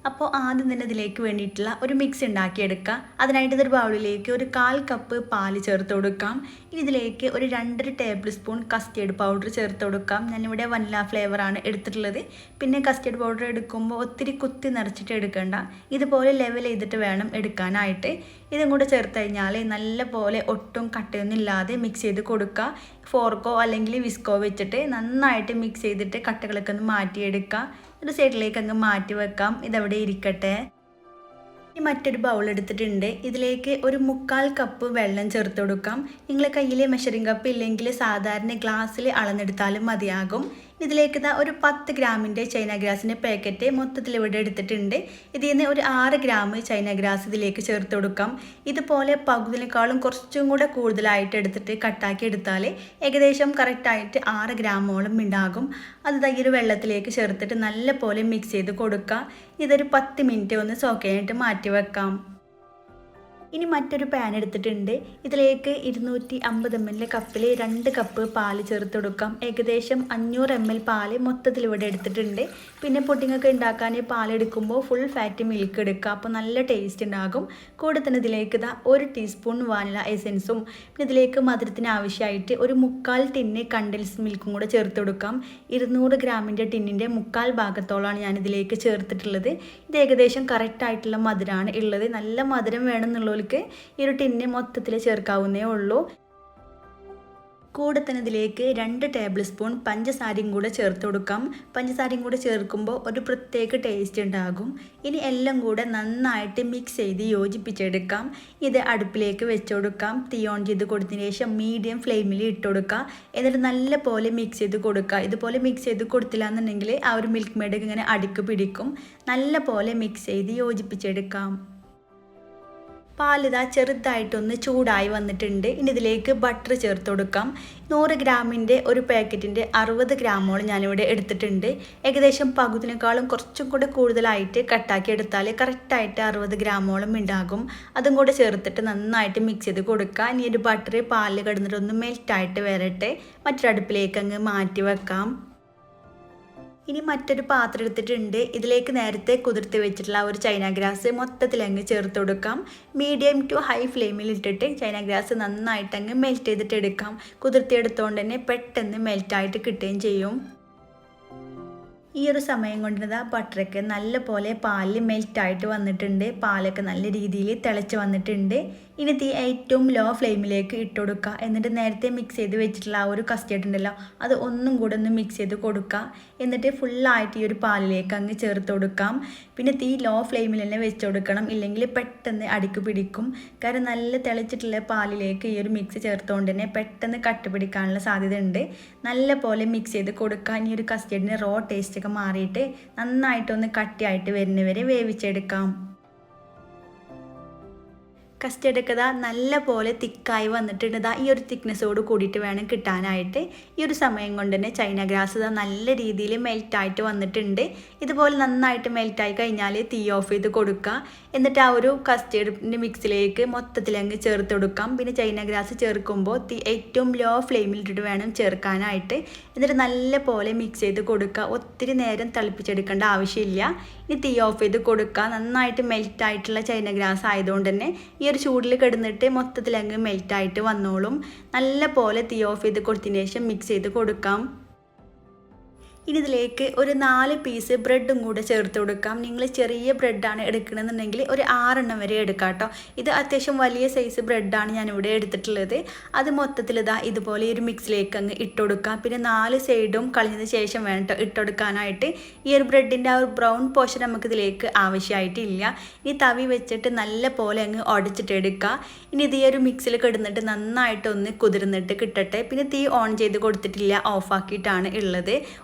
അപ്പോൾ ആദ്യം തന്നെ ഇതിലേക്ക് വേണ്ടിയിട്ടുള്ള ഒരു മിക്സ് ഉണ്ടാക്കിയെടുക്കുക. അതിനായിട്ട് ഇതൊരു ബൗളിലേക്ക് ഒരു 1/4 കപ്പ് പാല് ചേർത്ത് കൊടുക്കാം. ഇനി ഇതിലേക്ക് ഒരു 2.5 ടേബിൾ സ്പൂൺ കസ്റ്റേർഡ് പൗഡർ ചേർത്ത് കൊടുക്കാം. ഞാനിവിടെ വനില ഫ്ലേവറാണ് എടുത്തിട്ടുള്ളത്. പിന്നെ കസ്റ്റേർഡ് പൗഡർ എടുക്കുമ്പോൾ ഒത്തിരി കുത്തി നിറച്ചിട്ട് എടുക്കേണ്ട, ഇതുപോലെ ലെവൽ ചെയ്തിട്ട് വേണം എടുക്കാനായിട്ട്. ഇതും കൂടെ ചേർത്ത് കഴിഞ്ഞാൽ നല്ല പോലെ ഒട്ടും കട്ടയൊന്നും ഇല്ലാതെ മിക്സ് ചെയ്ത് കൊടുക്കുക. ഫോർക്കോ അല്ലെങ്കിൽ വിസ്കോ വെച്ചിട്ട് നന്നായിട്ട് മിക്സ് ചെയ്തിട്ട് കട്ടകളൊക്കെ ഒന്ന് മാറ്റിയെടുക്കുക. ഒരു സൈഡിലേക്ക് അങ്ങ് മാറ്റി വെക്കാം. ഇതവിടെ ഇരിക്കട്ടെ. ഇനി മറ്റൊരു ബൗൾ എടുത്തിട്ടുണ്ട്. ഇതിലേക്ക് ഒരു 1/4 കപ്പ് വെള്ളം ചേർത്ത് കൊടുക്കാം. നിങ്ങളെ കയ്യിൽ മെഷറിംഗ് കപ്പ് ഇല്ലെങ്കിൽ സാധാരണ ഗ്ലാസ്സിൽ അളന്നെടുത്താലും മതിയാകും. ഇതിലേക്ക് ഒരു 10 ഗ്രാമിൻ്റെ ചൈന ഗ്രാസിൻ്റെ പാക്കറ്റ് മൊത്തത്തിൽ ഇവിടെ എടുത്തിട്ടുണ്ട്. ഇതിൽ നിന്ന് ഒരു 6 ഗ്രാം ചൈന ഗ്രാസ് ഇതിലേക്ക് ചേർത്ത് കൊടുക്കാം. ഇതുപോലെ പകുതിനേക്കാളും കുറച്ചും കൂടെ കൂടുതലായിട്ട് എടുത്തിട്ട് കട്ടാക്കി എടുത്താൽ ഏകദേശം കറക്റ്റായിട്ട് 6 ഗ്രാമോളം ഉണ്ടാകും. അത് ഈ ഒരു വെള്ളത്തിലേക്ക് ചേർത്തിട്ട് നല്ല പോലെ മിക്സ് ചെയ്ത് കൊടുക്കുക. ഇതൊരു 10 മിനിറ്റ് ഒന്ന് സോക്ക് ചെയ്യാനായിട്ട് മാറ്റി വെക്കാം. ഇനി മറ്റൊരു പാൻ എടുത്തിട്ടുണ്ട്. ഇതിലേക്ക് 250 ml കപ്പിൽ 2 കപ്പ് പാല് ചേർത്ത് കൊടുക്കാം. ഏകദേശം 500 ml പാല് മൊത്തത്തിൽ ഇവിടെ എടുത്തിട്ടുണ്ട്. പിന്നെ പുഡിങ്ങൊക്കെ ഉണ്ടാക്കാൻ പാലെടുക്കുമ്പോൾ ഫുൾ ഫാറ്റ് മിൽക്ക് എടുക്കുക. അപ്പോൾ നല്ല ടേസ്റ്റ് ഉണ്ടാകും. കൂടെ തന്നെ ഇതിലേക്ക് 1 ടീസ്പൂൺ വാനില എസൻസും പിന്നെ ഇതിലേക്ക് മധുരത്തിന് ആവശ്യമായിട്ട് ഒരു 1/4 ടിന്ന് കണ്ടൻസ് മിൽക്കും കൂടെ ചേർത്ത് കൊടുക്കാം. 200 ഗ്രാമിൻ്റെ ടിന്നിൻ്റെ 1/4 ഭാഗത്തോളമാണ് ഞാൻ ഇതിലേക്ക് ചേർത്തിട്ടുള്ളത്. ഇത് ഏകദേശം കറക്റ്റായിട്ടുള്ള മധുരമാണ് ഉള്ളത്. നല്ല മധുരം വേണമെന്നുള്ളവർക്ക് ഈ ഒരു ടിന്ന് മൊത്തത്തിൽ ചേർക്കാവുന്നേ ഉള്ളൂ. കൂടെ തന്നെ ഇതിലേക്ക് 2 ടേബിൾ സ്പൂൺ പഞ്ചസാരയും കൂടെ ചേർത്ത് കൊടുക്കാം. പഞ്ചസാരയും കൂടെ ചേർക്കുമ്പോൾ ഒരു പ്രത്യേക ടേസ്റ്റ് ഉണ്ടാകും. ഇനി എല്ലാം കൂടെ നന്നായിട്ട് മിക്സ് ചെയ്ത് യോജിപ്പിച്ചെടുക്കാം. ഇത് അടുപ്പിലേക്ക് വെച്ച് കൊടുക്കാം. തീ ഓൺ ചെയ്ത് കൊടുത്തതിന് ശേഷം മീഡിയം ഫ്ലെയിമിൽ ഇട്ട് കൊടുക്കുക. എന്നിട്ട് നല്ല പോലെ മിക്സ് ചെയ്ത് കൊടുക്കുക. ഇതുപോലെ മിക്സ് ചെയ്ത് കൊടുത്തില്ല എന്നുണ്ടെങ്കിൽ ആ ഒരു മിൽക്ക് മെയ്ഡ് ഇങ്ങനെ അടിക്ക് പിടിക്കും. നല്ല പോലെ മിക്സ് ചെയ്ത് യോജിപ്പിച്ചെടുക്കാം. പാലിതാ ചെറുതായിട്ടൊന്ന് ചൂടായി വന്നിട്ടുണ്ട്. ഇനി ഇതിലേക്ക് ബട്ടർ ചേർത്ത് കൊടുക്കാം. 100 ഗ്രാമിൻ്റെ ഒരു പാക്കറ്റിൻ്റെ 60 ഗ്രാമോളം ഞാനിവിടെ എടുത്തിട്ടുണ്ട്. ഏകദേശം പകുതിനേക്കാളും കുറച്ചും കൂടെ കൂടുതലായിട്ട് കട്ടാക്കി എടുത്താൽ കറക്റ്റായിട്ട് 60 ഗ്രാമോളം ഉണ്ടാകും. അതും കൂടെ ചേർത്തിട്ട് നന്നായിട്ട് മിക്സ് ചെയ്ത് കൊടുക്കുക. ഇനി ഒരു ബട്ടർ പാലിൽ കിടന്നിട്ട് ഒന്ന് മെൽറ്റായിട്ട് വരട്ടെ. മറ്റൊരടുപ്പിലേക്ക് അങ്ങ് മാറ്റി വെക്കാം. ഇനി മറ്റൊരു പാത്രം എടുത്തിട്ടുണ്ട്. ഇതിലേക്ക് നേരത്തെ കുതിർത്തി വെച്ചിട്ടുള്ള ഒരു ചൈന ഗ്രാസ് മൊത്തത്തിൽ അങ്ങ് ചേർത്ത് കൊടുക്കാം. മീഡിയം ടു ഹൈ ഫ്ലെയിമിൽ ഇട്ടിട്ട് ചൈന ഗ്രാസ് നന്നായിട്ട് അങ്ങ് മെൽറ്റ് ചെയ്തിട്ട് എടുക്കാം. കുതിർത്തിയെടുത്തുകൊണ്ട് തന്നെ പെട്ടെന്ന് മെൽറ്റായിട്ട് കിട്ടുകയും ചെയ്യും. ഈ ഒരു സമയം കൊണ്ടിരുന്ന ബട്ടറൊക്കെ നല്ല പോലെ പാലിൽ മെൽറ്റായിട്ട് വന്നിട്ടുണ്ട്. പാലൊക്കെ നല്ല രീതിയിൽ തിളച്ച് വന്നിട്ടുണ്ട്. ഇനി തീ ഏറ്റവും ലോ ഫ്ലെയിമിലേക്ക് ഇട്ട് കൊടുക്കുക. എന്നിട്ട് നേരത്തെ മിക്സ് ചെയ്ത് വെച്ചിട്ടുള്ള ആ ഒരു കസ്റ്റേർഡ് ഉണ്ടല്ലോ, അത് ഒന്നും കൂടെ ഒന്ന് മിക്സ് ചെയ്ത് കൊടുക്കുക. എന്നിട്ട് ഫുള്ളായിട്ട് ഈ ഒരു പാലിലേക്ക് അങ്ങ് ചേർത്ത് കൊടുക്കാം. പിന്നെ തീ ലോ ഫ്ലെയിമിൽ തന്നെ വെച്ച് കൊടുക്കണം, ഇല്ലെങ്കിൽ പെട്ടെന്ന് അടിക്ക് പിടിക്കും. കാരണം നല്ല തിളച്ചിട്ടുള്ള പാലിലേക്ക് ഈ ഒരു മിക്സ് ചേർത്തുകൊണ്ട് തന്നെ പെട്ടെന്ന് കട്ട് പിടിക്കാനുള്ള സാധ്യത ഉണ്ട്. നല്ല പോലെ മിക്സ് ചെയ്ത് കൊടുക്കുക. ഇനി ഒരു കസ്റ്റേർഡിന് റോ ടേസ്റ്റ് ഒക്കെ മാറിയിട്ട് നന്നായിട്ടൊന്ന് കട്ടിയായിട്ട് വരുന്നവരെ വേവിച്ചെടുക്കാം. കസ്റ്റേർഡൊക്കെ നല്ല പോലെ തിക്കായി വന്നിട്ടുണ്ട്. ഈ ഒരു തിക്നെസ്സോട് കൂടിയിട്ട് വേണം കിട്ടാനായിട്ട്. ഈ ഒരു സമയം കൊണ്ട് തന്നെ ചൈന ഗ്രാസ് നല്ല രീതിയിൽ മെൽറ്റായിട്ട് വന്നിട്ടുണ്ട്. ഇതുപോലെ നന്നായിട്ട് മെൽറ്റായി കഴിഞ്ഞാൽ തീ ഓഫ് ചെയ്ത് കൊടുക്കുക. എന്നിട്ട് ആ ഒരു കസ്റ്റേർഡിൻ്റെ മിക്സിലേക്ക് മൊത്തത്തിൽ അങ്ങ് ചേർത്ത് കൊടുക്കാം. പിന്നെ ചൈന ഗ്രാസ് ചേർക്കുമ്പോൾ തീ ഏറ്റവും ലോ ഫ്ലെയിമിൽ ഇട്ടിട്ട് വേണം ചേർക്കാനായിട്ട്. എന്നിട്ട് നല്ല പോലെ മിക്സ് ചെയ്ത് കൊടുക്കുക. ഒത്തിരി നേരം തിളപ്പിച്ചെടുക്കേണ്ട ആവശ്യമില്ല. ഇനി തീ ഓഫ് ചെയ്ത് കൊടുക്കുക. നന്നായിട്ട് മെൽറ്റായിട്ടുള്ള ചൈന ഗ്രാസ് ആയതുകൊണ്ട് തന്നെ ഈ ഒരു ചൂടിൽ കിടന്നിട്ട് മൊത്തത്തിൽ അങ്ങ് മെൽറ്റായിട്ട് വന്നോളും. നല്ല പോലെ തീ ഓഫ് ചെയ്ത് കൊടുത്തതിന് ശേഷം മിക്സ് ചെയ്ത് കൊടുക്കാം. ഇനി ഇതിലേക്ക് ഒരു 4 പീസ് ബ്രെഡും കൂടെ ചേർത്ത് കൊടുക്കാം. നിങ്ങൾ ചെറിയ ബ്രെഡാണ് എടുക്കണമെന്നുണ്ടെങ്കിൽ ഒരു 6 എണ്ണം വരെ എടുക്കാം കേട്ടോ. ഇത് അത്യാവശ്യം വലിയ സൈസ് ബ്രെഡാണ് ഞാനിവിടെ എടുത്തിട്ടുള്ളത്. അത് മൊത്തത്തിൽ ഇതുപോലെ ഒരു മിക്സിലേക്ക് അങ്ങ് ഇട്ട് കൊടുക്കാം. പിന്നെ 4 സൈഡും കളഞ്ഞതിന് ശേഷം വേണം കേട്ടോ ഇട്ടുകൊടുക്കാനായിട്ട്. ഈ ഒരു ബ്രെഡിൻ്റെ ആ ഒരു ബ്രൗൺ പോർഷൻ നമുക്കിതിലേക്ക് ആവശ്യമായിട്ടില്ല. ഇനി തവി വെച്ചിട്ട് നല്ല പോലെ അങ്ങ് ഉടച്ചിട്ട് എടുക്കുക. ഇനി ഇത് ഈ ഒരു മിക്സിൽ കിടന്നിട്ട് നന്നായിട്ടൊന്ന് കുതിർന്നിട്ട് കിട്ടട്ടെ. പിന്നെ തീ ഓൺ ചെയ്ത് കൊടുത്തിട്ടില്ല, ഓഫാക്കിയിട്ടാണ് ഉള്ളത്.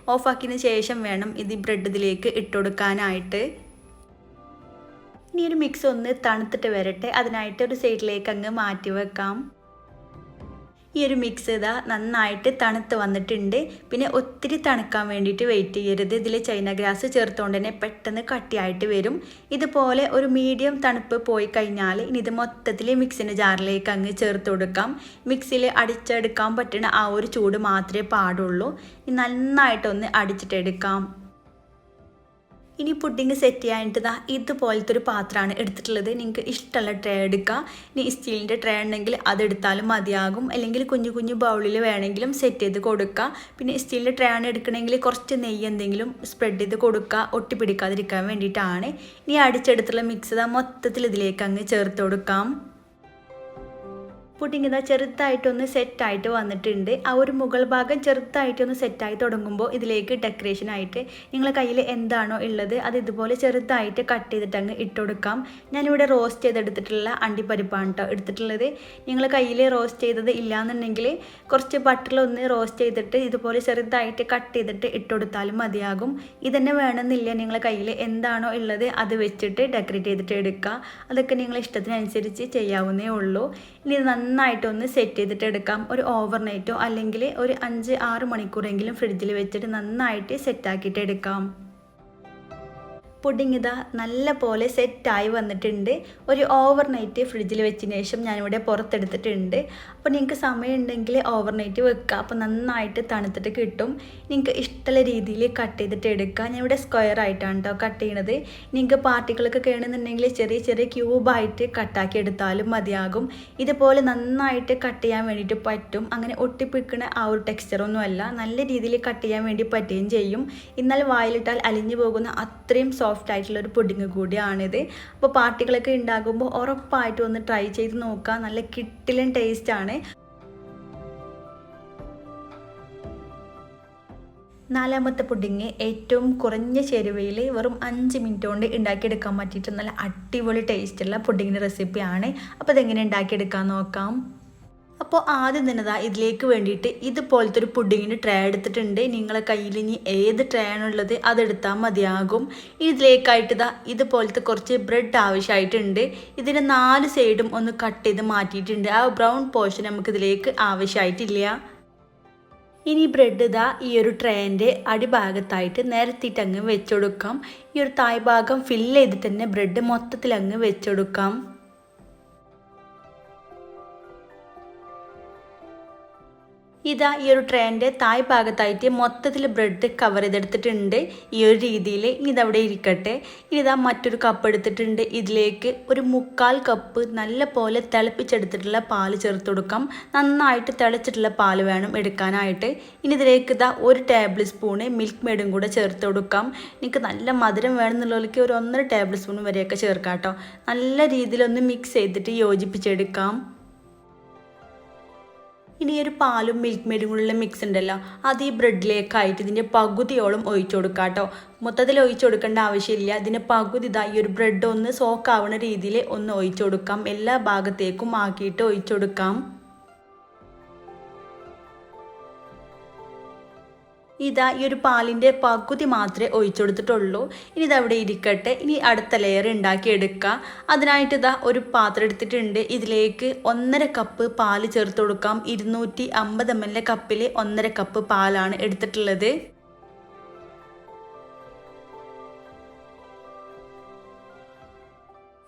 ഓഫാക്കിയതിന് ശേഷം വേണം ഇത് ബ്രെഡ് ഇതിലേക്ക് ഇട്ട് കൊടുക്കാനായിട്ട്. ഇനി ഒരു മിക്സ് ഒന്ന് തണുത്തിട്ട് വരട്ടെ. അതിനായിട്ട് ഒരു സൈഡിലേക്ക് അങ്ങ് മാറ്റി വെക്കാം. ഈ ഒരു മിക്സ് നന്നായിട്ട് തണുത്ത് വന്നിട്ടുണ്ട്. പിന്നെ ഒത്തിരി തണുക്കാൻ വേണ്ടിയിട്ട് വെയിറ്റ് ചെയ്യരുത്. ഇതിൽ ചൈന ഗ്രാസ് ചേർത്തുകൊണ്ട് തന്നെ പെട്ടെന്ന് കട്ടിയായിട്ട് വരും. ഇതുപോലെ ഒരു മീഡിയം തണുപ്പ് പോയി കഴിഞ്ഞാൽ ഇനി ഇത് മൊത്തത്തിൽ മിക്സിൻ്റെ ജാറിലേക്ക് അങ്ങ് ചേർത്ത് കൊടുക്കാം. മിക്സിയിൽ അടിച്ചെടുക്കാൻ പറ്റുന്ന ആ ഒരു ചൂട് മാത്രമേ പാടുള്ളൂ. നന്നായിട്ടൊന്ന് അടിച്ചിട്ടെടുക്കാം. ഇനി പുഡിങ് സെറ്റ് ചെയ്യാനായിട്ട് ഇതുപോലത്തെ ഒരു പാത്രമാണ് എടുത്തിട്ടുള്ളത്. നിങ്ങൾക്ക് ഇഷ്ടമുള്ള ട്രേ എടുക്കുക. ഇനി സ്റ്റീലിൻ്റെ ട്രേ ഉണ്ടെങ്കിൽ അതെടുത്താലും മതിയാകും. അല്ലെങ്കിൽ കുഞ്ഞു കുഞ്ഞു ബൗളിൽ വേണമെങ്കിലും സെറ്റ് ചെയ്ത് കൊടുക്കുക. പിന്നെ സ്റ്റീലിൻ്റെ ട്രേ ആണ് എടുക്കണമെങ്കിൽ കുറച്ച് നെയ്യ് എന്തെങ്കിലും സ്പ്രെഡ് ചെയ്ത് കൊടുക്കുക, ഒട്ടിപ്പിടിക്കാതിരിക്കാൻ വേണ്ടിയിട്ടാണ്. ഇനി അടിച്ചെടുത്തുള്ള മിക്സ് മൊത്തത്തിൽ ഇതിലേക്ക് അങ്ങ് ചേർത്ത് കൊടുക്കാം. പുഡിങ് ചെറുതായിട്ടൊന്ന് സെറ്റായിട്ട് വന്നിട്ടുണ്ട്. ആ ഒരു മുകൾ ഭാഗം ചെറുതായിട്ടൊന്ന് സെറ്റായി തുടങ്ങുമ്പോൾ ഇതിലേക്ക് ഡെക്കറേഷനായിട്ട് നിങ്ങളുടെ കയ്യിൽ എന്താണോ ഉള്ളത് അത് ഇതുപോലെ ചെറുതായിട്ട് കട്ട് ചെയ്തിട്ട് അങ്ങ് ഇട്ട് കൊടുക്കാം. ഞാനിവിടെ റോസ്റ്റ് ചെയ്തെടുത്തിട്ടുള്ള അണ്ടിപ്പരിപ്പാണ് കേട്ടോ എടുത്തിട്ടുള്ളത്. നിങ്ങളുടെ കയ്യിൽ റോസ്റ്റ് ചെയ്തത് ഇല്ലയെന്നുണ്ടെങ്കിൽ കുറച്ച് ബട്ടറിലൊന്ന് റോസ്റ്റ് ചെയ്തിട്ട് ഇതുപോലെ ചെറുതായിട്ട് കട്ട് ചെയ്തിട്ട് ഇട്ട് കൊടുത്താലും മതിയാകും. ഇതന്നെ വേണമെന്നില്ല, നിങ്ങളുടെ കയ്യിൽ എന്താണോ ഉള്ളത് അത് വെച്ചിട്ട് ഡെക്കറേറ്റ് ചെയ്തിട്ട് എടുക്കുക. അതൊക്കെ നിങ്ങളുടെ ഇഷ്ടത്തിനനുസരിച്ച് ചെയ്യാവുന്നേ ഉള്ളൂ. ഇനി നന്നായിട്ടൊന്ന് സെറ്റ് ചെയ്തിട്ട് എടുക്കാം. ഒരു ഓവർനൈറ്റോ അല്ലെങ്കിൽ ഒരു 5-6 മണിക്കൂറെങ്കിലും ഫ്രിഡ്ജിൽ വെച്ചിട്ട് നന്നായിട്ട് സെറ്റാക്കിയിട്ട് എടുക്കാം. പുഡിങ് നല്ല പോലെ സെറ്റായി വന്നിട്ടുണ്ട്. ഒരു ഓവർനൈറ്റ് ഫ്രിഡ്ജിൽ വെച്ചതിന് ശേഷം ഞാനിവിടെ പുറത്തെടുത്തിട്ടുണ്ട്. അപ്പോൾ നിങ്ങൾക്ക് സമയമുണ്ടെങ്കിൽ ഓവർനൈറ്റ് വെക്കുക. അപ്പോൾ നന്നായിട്ട് തണുത്തിട്ട് കിട്ടും. നിങ്ങൾക്ക് ഇഷ്ടമുള്ള രീതിയിൽ കട്ട് ചെയ്തിട്ട് എടുക്കുക. ഞാനിവിടെ സ്ക്വയർ ആയിട്ടാണ് കേട്ടോ കട്ട് ചെയ്യണത്. നിങ്ങൾക്ക് പാർട്ടികളൊക്കെ കേണമെന്നുണ്ടെങ്കിൽ ചെറിയ ചെറിയ ക്യൂബായിട്ട് കട്ടാക്കി എടുത്താലും മതിയാകും. ഇതുപോലെ നന്നായിട്ട് കട്ട് ചെയ്യാൻ വേണ്ടിയിട്ട് പറ്റും. അങ്ങനെ ഒട്ടിപ്പിടിക്കുന്ന ആ ഒരു ടെക്സ്ചറൊന്നുമല്ല, നല്ല രീതിയിൽ കട്ട് ചെയ്യാൻ വേണ്ടി പറ്റുകയും ചെയ്യും. എന്നാൽ വായിലിട്ടാൽ അലിഞ്ഞു പോകുന്ന അത്രയും സോഫ്റ്റ് ആയിട്ടുള്ളൊരു പുഡിങ് കൂടിയാണിത്. അപ്പോൾ പാർട്ടികളൊക്കെ ഉണ്ടാകുമ്പോൾ ഉറപ്പായിട്ടും ഒന്ന് ട്രൈ ചെയ്ത് നോക്കുക. നല്ല കിട്ടിലൻ ടേസ്റ്റാണ്. 4ാമത്തെ പുഡിങ് ഏറ്റവും കുറഞ്ഞ ചേരുവയിൽ വെറും 5 മിനിറ്റ് കൊണ്ട് ഉണ്ടാക്കിയെടുക്കാൻ പറ്റിയിട്ട് നല്ല അടിപൊളി ടേസ്റ്റുള്ള പുഡിങ്ങിൻ്റെ റെസിപ്പിയാണ്. അപ്പോൾ ഇതെങ്ങനെ ഉണ്ടാക്കിയെടുക്കാൻ നോക്കാം. അപ്പോൾ ആദ്യം തന്നെ ഇതിലേക്ക് വേണ്ടിയിട്ട് ഇതുപോലത്തെ ഒരു പുഡിങ്ങിന് ട്രേ എടുത്തിട്ടുണ്ട്. നിങ്ങളെ കയ്യിൽ ഇനി ഏത് ട്രേ ആണുള്ളത് അതെടുത്താൽ മതിയാകും. ഇതിലേക്കായിട്ട് ഇതുപോലത്തെ കുറച്ച് ബ്രെഡ് ആവശ്യമായിട്ടുണ്ട്. ഇതിൻ്റെ 4 സൈഡും ഒന്ന് കട്ട് ചെയ്ത് മാറ്റിയിട്ടുണ്ട്. ആ ബ്രൗൺ പോർഷൻ നമുക്കിതിലേക്ക് ആവശ്യമായിട്ടില്ല. ഇനി ബ്രെഡ് ഈ ഒരു ട്രേൻ്റെ അടിഭാഗത്തായിട്ട് നിരത്തിയിട്ട് അങ്ങ് വെച്ചുകൊടുക്കാം. ഈ ഒരു തായ് ഭാഗം ഫില്ല് ചെയ്തിട്ട് തന്നെ ബ്രെഡ് മൊത്തത്തിൽ അങ്ങ് വെച്ചുകൊടുക്കാം. ഈ ഒരു ട്രേൻ്റെ തായ് ഭാഗത്തായിട്ട് മൊത്തത്തിൽ ബ്രെഡ് കവർ ചെയ്തെടുത്തിട്ടുണ്ട്. ഈ ഒരു രീതിയിൽ ഇനി ഇതവിടെ ഇരിക്കട്ടെ. ഇനി മറ്റൊരു കപ്പ് എടുത്തിട്ടുണ്ട്. ഇതിലേക്ക് ഒരു 1/4 കപ്പ് നല്ല പോലെ തിളപ്പിച്ചെടുത്തിട്ടുള്ള പാൽ ചേർത്ത് കൊടുക്കാം. നന്നായിട്ട് തിളച്ചിട്ടുള്ള പാൽ വേണം എടുക്കാനായിട്ട്. ഇനി ഇതിലേക്ക് 1 ടേബിൾ സ്പൂണ് മിൽക്ക് മെയ്ഡും കൂടെ ചേർത്ത് കൊടുക്കാം. എനിക്ക് നല്ല മധുരം വേണമെന്നുള്ളവർക്ക് ഒരു 1.5 ടേബിൾ സ്പൂൺ വരെയൊക്കെ ചേർക്കാം കേട്ടോ. നല്ല രീതിയിലൊന്ന് മിക്സ് ചെയ്തിട്ട് യോജിപ്പിച്ചെടുക്കാം. ഇനി ഒരു പാലും മിൽക്ക് മെയ്ഡും കൂടെയുള്ള മിക്സ് ഉണ്ടല്ലോ, അത് ഈ ബ്രെഡിലേക്കായിട്ട് ഇതിൻ്റെ പകുതിയോളം ഒഴിച്ചു കൊടുക്കാം കേട്ടോ. മൊത്തത്തിൽ ഒഴിച്ചു കൊടുക്കേണ്ട ആവശ്യമില്ല. ഇതിൻ്റെ പകുതി ഈ ഒരു ബ്രെഡ് ഒന്ന് സോക്കാവുന്ന രീതിയിൽ ഒന്ന് ഒഴിച്ചു കൊടുക്കാം. എല്ലാ ഭാഗത്തേക്കും ആക്കിയിട്ട് ഒഴിച്ചു കൊടുക്കാം. ഈ ഒരു പാലിൻ്റെ പകുതി മാത്രമേ ഒഴിച്ചു കൊടുത്തിട്ടുള്ളൂ. ഇനി ഇതവിടെ ഇരിക്കട്ടെ. ഇനി അടുത്ത ലെയർ ഉണ്ടാക്കിയെടുക്കുക. അതിനായിട്ട് ഒരു പാത്രം എടുത്തിട്ടുണ്ട്. ഇതിലേക്ക് 1.5 കപ്പ് പാൽ ചേർത്ത് കൊടുക്കാം. 250 ml കപ്പിൽ 1.5 കപ്പ് പാലാണ് എടുത്തിട്ടുള്ളത്.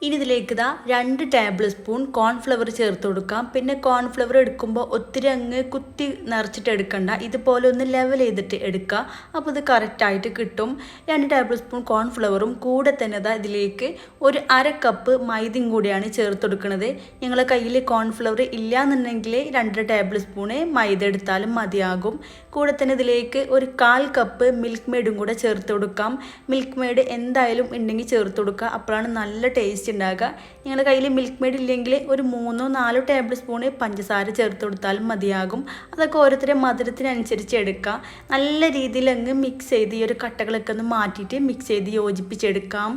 ഇനി ഇതിലേക്ക് 2 ടേബിൾ സ്പൂൺ കോൺഫ്ലവർ ചേർത്ത് കൊടുക്കാം. പിന്നെ കോൺഫ്ലവർ എടുക്കുമ്പോൾ ഒത്തിരി അങ്ങ് കുത്തി നിറച്ചിട്ട് എടുക്കണ്ട, ഇതുപോലെ ഒന്ന് ലെവൽ ചെയ്തിട്ട് എടുക്കുക. അപ്പോൾ ഇത് കറക്റ്റായിട്ട് കിട്ടും. 2 ടേബിൾ സ്പൂൺ കോൺഫ്ലവറും കൂടെ തന്നെ ഇതിലേക്ക് ഒരു 1/2 കപ്പ് മൈദയും കൂടിയാണ് ചേർത്ത് കൊടുക്കുന്നത്. നിങ്ങളെ കയ്യിൽ കോൺഫ്ലവർ ഇല്ലയെന്നുണ്ടെങ്കിൽ 2 ടേബിൾ സ്പൂണ് മൈദ എടുത്താലും മതിയാകും. കൂടെ തന്നെ ഇതിലേക്ക് ഒരു 1/4 കപ്പ് മിൽക്ക് മെയ്ഡും കൂടെ ചേർത്ത് കൊടുക്കാം. മിൽക്ക് മെയ്ഡ് എന്തായാലും ഉണ്ടെങ്കിൽ ചേർത്ത് കൊടുക്കുക. അപ്പോഴാണ് നല്ല ടേസ്റ്റ് ഉണ്ടാക്കുക. നിങ്ങളുടെ കയ്യിൽ മിൽക്ക് മെയ്ഡ് ഇല്ലെങ്കിൽ ഒരു 3-4 ടേബിൾ സ്പൂണ് പഞ്ചസാര ചേർത്ത് കൊടുത്താലും മതിയാകും. അതൊക്കെ ഓരോരുത്തരുടെ മധുരത്തിനനുസരിച്ച് എടുക്കുക. നല്ല രീതിയിൽ അങ്ങ് മിക്സ് ചെയ്ത് ഈ ഒരു കട്ടകളൊക്കെ ഒന്ന് മാറ്റിയിട്ട് മിക്സ് ചെയ്ത് യോജിപ്പിച്ചെടുക്കാം.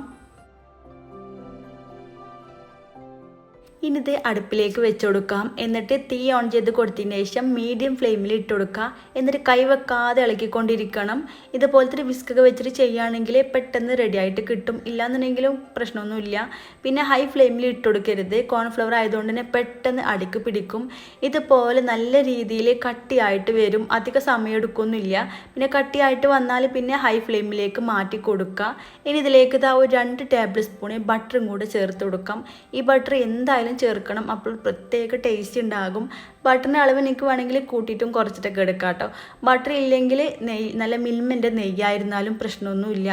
ഇനി ഇത് അടുപ്പിലേക്ക് വെച്ച് കൊടുക്കാം. എന്നിട്ട് തീ ഓൺ ചെയ്ത് കൊടുത്തതിന് ശേഷം മീഡിയം ഫ്ലെയിമിൽ ഇട്ട് കൊടുക്കുക. എന്നിട്ട് കൈ വെക്കാതെ ഇളക്കിക്കൊണ്ടിരിക്കണം. ഇതുപോലത്തെ ഒരു വിസ്കൊക്കെ വെച്ചിട്ട് ചെയ്യുകയാണെങ്കിൽ പെട്ടെന്ന് റെഡി ആയിട്ട് കിട്ടും. ഇല്ലാന്നുണ്ടെങ്കിലും പ്രശ്നമൊന്നുമില്ല. പിന്നെ ഹൈ ഫ്ലെയിമിൽ ഇട്ട് കൊടുക്കരുത്. കോൺഫ്ലവർ ആയതുകൊണ്ട് തന്നെ പെട്ടെന്ന് അടിക്ക് പിടിക്കും. ഇതുപോലെ നല്ല രീതിയിൽ കട്ടിയായിട്ട് വരും. അധിക സമയം എടുക്കൊന്നുമില്ല. പിന്നെ കട്ടിയായിട്ട് വന്നാൽ പിന്നെ ഹൈ ഫ്ലെയിമിലേക്ക് മാറ്റി കൊടുക്കുക. ഇനി ഇതിലേക്ക് ഒരു 2 ടേബിൾ സ്പൂണ് ബട്ടറും കൂടെ ചേർത്ത് കൊടുക്കാം. ഈ ബട്ടർ എന്തായാലും ചേർക്കണം. അപ്പോൾ പ്രത്യേക ടേസ്റ്റ് ഉണ്ടാകും. ബട്ടറിൻ്റെ അളവ് നിങ്ങൾക്ക് വേണമെങ്കിൽ കൂട്ടിയിട്ടും കുറച്ചിട്ടൊക്കെ എടുക്കാം കേട്ടോ. ബട്ടർ ഇല്ലെങ്കിൽ നെയ്യ്, നല്ല മിൽമൻ്റെ നെയ്യായിരുന്നാലും പ്രശ്നമൊന്നുമില്ല.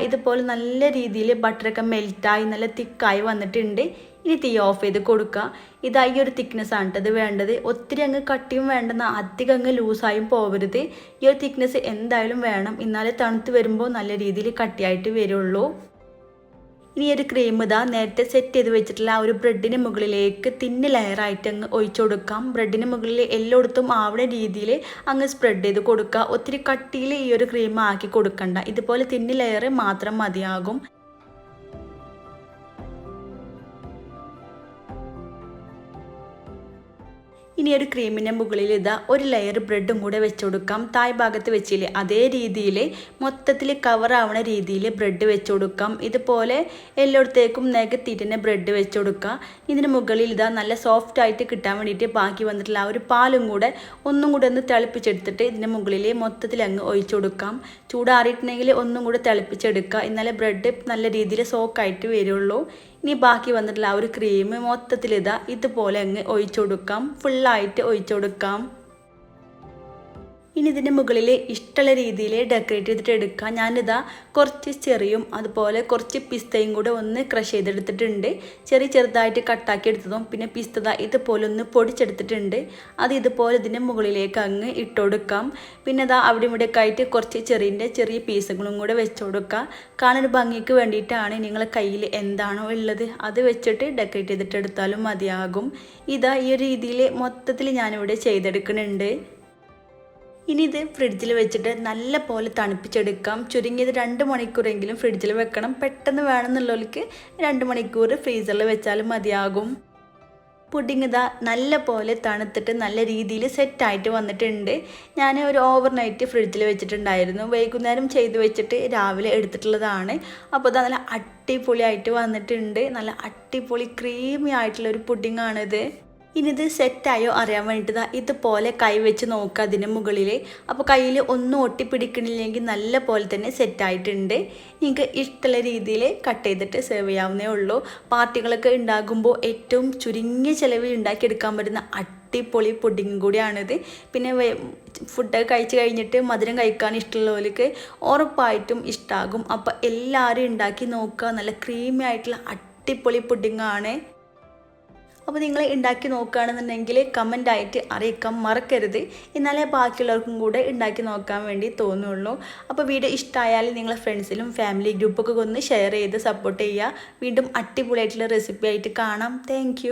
ഇതുപോലെ നല്ല രീതിയിൽ ബട്ടറൊക്കെ മെൽറ്റായി നല്ല തിക്കായി വന്നിട്ടുണ്ട്. ഇനി തീ ഓഫ് ചെയ്ത് കൊടുക്കുക. ഈ ഒരു തിക്നെസ് ആണ് ഇത് വേണ്ടത്. ഒത്തിരി അങ്ങ് കട്ടിയും വേണ്ടെന്ന്, അധികം അങ്ങ് ലൂസായും പോകരുത്. ഈ ഒരു തിക്നെസ് എന്തായാലും വേണം. എന്നാലേ തണുത്ത് വരുമ്പോൾ നല്ല രീതിയിൽ കട്ടിയായിട്ട് വരുള്ളൂ. ഇനി ഒരു ക്രീം നേരത്തെ സെറ്റ് ചെയ്ത് വെച്ചിട്ടുള്ള ആ ഒരു ബ്രെഡിന് മുകളിലേക്ക് തിന്ന് ലെയറായിട്ട് അങ്ങ് ഒഴിച്ചു കൊടുക്കാം. ബ്രെഡിന് മുകളിൽ എല്ലായിടത്തും ആവുന്ന രീതിയിൽ അങ്ങ് സ്പ്രെഡ് ചെയ്ത് കൊടുക്കുക. ഒത്തിരി കട്ടിയിൽ ഈ ഒരു ക്രീം ആക്കി കൊടുക്കണ്ട. ഇതുപോലെ തിന്ന് ലെയർ മാത്രം മതിയാകും. ഇനി ഒരു ക്രീമിൻ്റെ മുകളിൽ ഒരു ലെയർ ബ്രെഡും കൂടെ വെച്ച് കൊടുക്കാം. തായ് ഭാഗത്ത് വെച്ചില്ലേ അതേ രീതിയിൽ മൊത്തത്തിൽ കവർ ആവുന്ന രീതിയിൽ ബ്രെഡ് വെച്ച് കൊടുക്കാം. ഇതുപോലെ എല്ലായിടത്തേക്കും നികത്തിയിട്ട് തന്നെ ബ്രെഡ് വെച്ച് കൊടുക്കുക. ഇതിന് മുകളിൽ നല്ല സോഫ്റ്റ് ആയിട്ട് കിട്ടാൻ വേണ്ടിയിട്ട് ബാക്കി വന്നിട്ടുള്ള ആ ഒരു പാലും കൂടെ ഒന്നും കൂടെ ഒന്ന് തിളപ്പിച്ചെടുത്തിട്ട് ഇതിന് മുകളിൽ മൊത്തത്തിൽ അങ്ങ് ഒഴിച്ചു കൊടുക്കാം. ചൂടാറിയിട്ടുണ്ടെങ്കിൽ ഒന്നും കൂടെ തിളപ്പിച്ചെടുക്കുക. എന്നാലേ ബ്രെഡ് നല്ല രീതിയിൽ സോക്കായിട്ട് വരുള്ളൂ. ഇനി ബാക്കി വന്നിട്ടുള്ള ആ ഒരു ക്രീം മൊത്തത്തിൽ ഇതുപോലെ അങ്ങ് ഒഴിച്ചു കൊടുക്കാം. ഫുള്ളായിട്ട് ഒഴിച്ചു കൊടുക്കാം. ഇനി ഇതിൻ്റെ മുകളിൽ ഇഷ്ടമുള്ള രീതിയിൽ ഡെക്കറേറ്റ് ചെയ്തിട്ട് എടുക്കാം. കുറച്ച് ചെറിയും അതുപോലെ കുറച്ച് പിസ്തയും കൂടെ ഒന്ന് ക്രഷ് ചെയ്തെടുത്തിട്ടുണ്ട്. ചെറുതായിട്ട് കട്ടാക്കി എടുത്തതും പിന്നെ പിസ്ത ഇതുപോലെ ഒന്ന് പൊടിച്ചെടുത്തിട്ടുണ്ട്. അത് ഇതുപോലെ ഇതിൻ്റെ മുകളിലേക്ക് അങ്ങ് ഇട്ട് കൊടുക്കാം. പിന്നെ അവിടെ ഇവിടെയൊക്കെ ആയിട്ട് കുറച്ച് ചെറിയ പീസുകളും കൂടെ വെച്ച് കൊടുക്കുക. കാണാൻ ഭംഗിക്ക് വേണ്ടിയിട്ടാണ്. നിങ്ങളെ കയ്യിൽ എന്താണോ ഉള്ളത് അത് വെച്ചിട്ട് ഡെക്കറേറ്റ് ചെയ്തിട്ട് എടുത്താലും മതിയാകും. ഈ ഒരു രീതിയിൽ മൊത്തത്തിൽ ഞാനിവിടെ ചെയ്തെടുക്കുന്നുണ്ട്. ഇനി ഇത് ഫ്രിഡ്ജിൽ വെച്ചിട്ട് നല്ല പോലെ തണുപ്പിച്ചെടുക്കാം. ചുരുങ്ങിയത് 2 മണിക്കൂറെങ്കിലും ഫ്രിഡ്ജിൽ വെക്കണം. പെട്ടെന്ന് വേണമെന്നുള്ളവർക്ക് 2 മണിക്കൂർ ഫ്രീസറിൽ വെച്ചാലും മതിയാകും. പുഡിങ് ഇതാ നല്ല പോലെ തണുത്തിട്ട് നല്ല രീതിയിൽ സെറ്റായിട്ട് വന്നിട്ടുണ്ട്. ഞാൻ ഒരു ഓവർനൈറ്റ് ഫ്രിഡ്ജിൽ വെച്ചിട്ടുണ്ടായിരുന്നു. വൈകുന്നേരം ചെയ്ത് വെച്ചിട്ട് രാവിലെ എടുത്തിട്ടുള്ളതാണ്. അപ്പോൾ ഇതാ നല്ല അടിപൊളിയായിട്ട് വന്നിട്ടുണ്ട്. നല്ല അടിപൊളി ക്രീമി ആയിട്ടുള്ളൊരു പുഡിങ്ങാണിത്. ഇനി ഇത് സെറ്റായോ അറിയാൻ വേണ്ടിയിട്ട് ഇതുപോലെ കൈ വെച്ച് നോക്കുക അതിന് മുകളിൽ. അപ്പോൾ കയ്യിൽ ഒന്നും ഒട്ടിപ്പിടിക്കണില്ലെങ്കിൽ നല്ല പോലെ തന്നെ സെറ്റായിട്ടുണ്ട്. നിങ്ങൾക്ക് ഇഷ്ടമുള്ള രീതിയിൽ കട്ട് ചെയ്തിട്ട് സെർവ് ചെയ്യാവുന്നേ ഉള്ളൂ. പാർട്ടികളൊക്കെ ഉണ്ടാകുമ്പോൾ ഏറ്റവും ചുരുങ്ങിയ ചിലവിൽ ഉണ്ടാക്കിയെടുക്കാൻ പറ്റുന്ന അടിപൊളി പുഡിങ്ങും കൂടിയാണിത്. പിന്നെ ഫുഡൊക്കെ കഴിച്ച് കഴിഞ്ഞിട്ട് മധുരം കഴിക്കാൻ ഇഷ്ടമുള്ളവർക്ക് ഉറപ്പായിട്ടും ഇഷ്ടമാകും. അപ്പോൾ എല്ലാവരും ഉണ്ടാക്കി നോക്കുക. നല്ല ക്രീമി ആയിട്ടുള്ള അടിപൊളി പുഡിങ്ങാണ്. അപ്പോൾ നിങ്ങൾ ഉണ്ടാക്കി നോക്കുകയാണെന്നുണ്ടെങ്കിൽ കമൻ്റായിട്ട് അറിയിക്കാൻ മറക്കരുത്. എന്നാലേ ബാക്കിയുള്ളവർക്കും കൂടെ ഉണ്ടാക്കി നോക്കാൻ വേണ്ടി തോന്നുള്ളൂ. അപ്പോൾ വീഡിയോ ഇഷ്ടമായാൽ നിങ്ങളെ ഫ്രണ്ട്സിലും ഫാമിലി ഗ്രൂപ്പൊക്കെ ഒന്ന് ഷെയർ ചെയ്ത് സപ്പോർട്ട് ചെയ്യുക. വീണ്ടും അടിപൊളിയായിട്ടുള്ള റെസിപ്പി ആയിട്ട് കാണാം. താങ്ക്